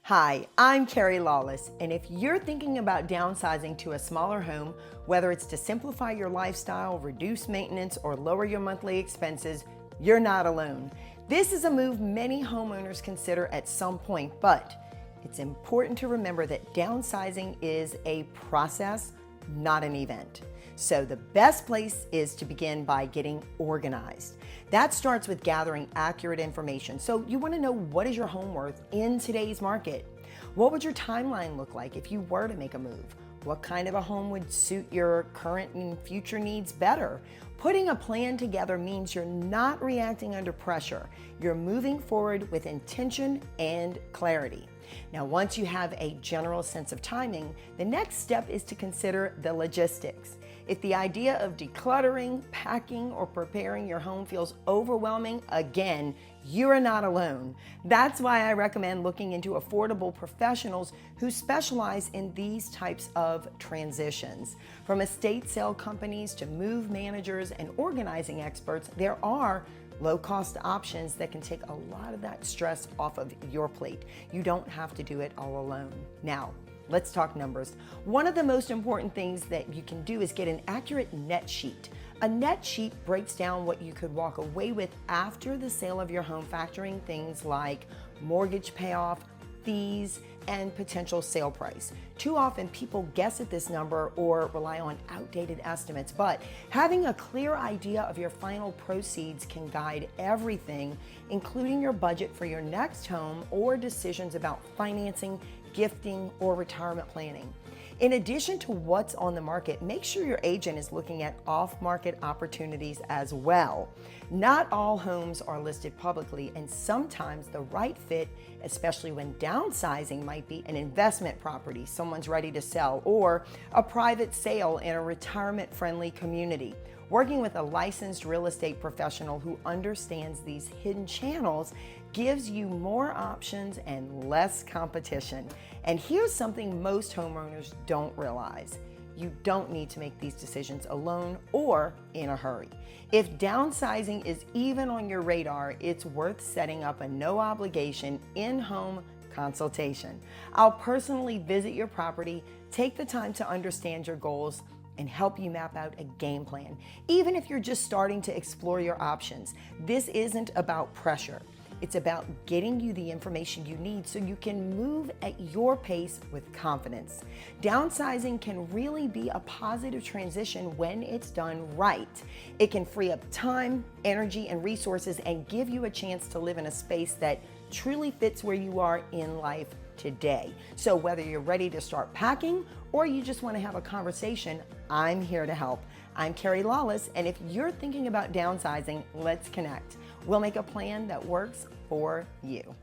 Hi, I'm Kerri Lawless, and if you're thinking about downsizing to a smaller home, whether it's to simplify your lifestyle, reduce maintenance, or lower your monthly expenses, you're not alone. This is a move many homeowners consider at some point, but it's important to remember that downsizing is a process, not an event. So the best place is to begin by getting organized. That starts with gathering accurate information. So you want to know, what is your home worth in today's market? What would your timeline look like if you were to make a move? What kind of a home would suit your current and future needs better? Putting a plan together means you're not reacting under pressure. You're moving forward with intention and clarity. Now, once you have a general sense of timing, the next step is to consider the logistics. If the idea of decluttering, packing, or preparing your home feels overwhelming, again, you are not alone. That's why I recommend looking into affordable professionals who specialize in these types of transitions. From estate sale companies to move managers and organizing experts, there are low-cost options that can take a lot of that stress off of your plate. You don't have to do it all alone. Now, let's talk numbers. One of the most important things that you can do is get an accurate net sheet. A net sheet breaks down what you could walk away with after the sale of your home, factoring things like mortgage payoff, fees, and potential sale price. Too often people guess at this number or rely on outdated estimates, but having a clear idea of your final proceeds can guide everything, including your budget for your next home or decisions about financing, gifting, or retirement planning. In addition to what's on the market, make sure your agent is looking at off-market opportunities as well. Not all homes are listed publicly, and sometimes the right fit, especially when downsizing, might be an investment property someone's ready to sell, or a private sale in a retirement-friendly community. Working with a licensed real estate professional who understands these hidden channels gives you more options and less competition. And here's something most homeowners don't realize. You don't need to make these decisions alone or in a hurry. If downsizing is even on your radar, it's worth setting up a no-obligation in-home consultation. I'll personally visit your property, take the time to understand your goals, and help you map out a game plan. Even if you're just starting to explore your options, this isn't about pressure. It's about getting you the information you need so you can move at your pace with confidence. Downsizing can really be a positive transition when it's done right. It can free up time, energy, and resources and give you a chance to live in a space that truly fits where you are in life today. So whether you're ready to start packing or you just want to have a conversation, I'm here to help. I'm Kerri Lawless, and if you're thinking about downsizing, let's connect. We'll make a plan that works for you.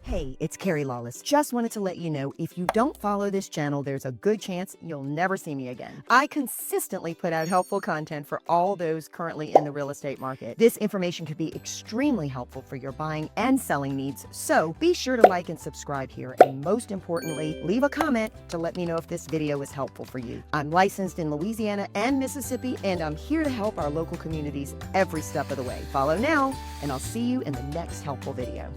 Hey, it's Kerri Lawless. Just wanted to let you know, if you don't follow this channel, there's a good chance you'll never see me again. I consistently put out helpful content for all those currently in the real estate market. This information could be extremely helpful for your buying and selling needs, so be sure to like and subscribe here, and most importantly, leave a comment to let me know if this video is helpful for you. I'm licensed in Louisiana and Mississippi, and I'm here to help our local communities every step of the way. Follow now, and I'll see you in the next helpful video.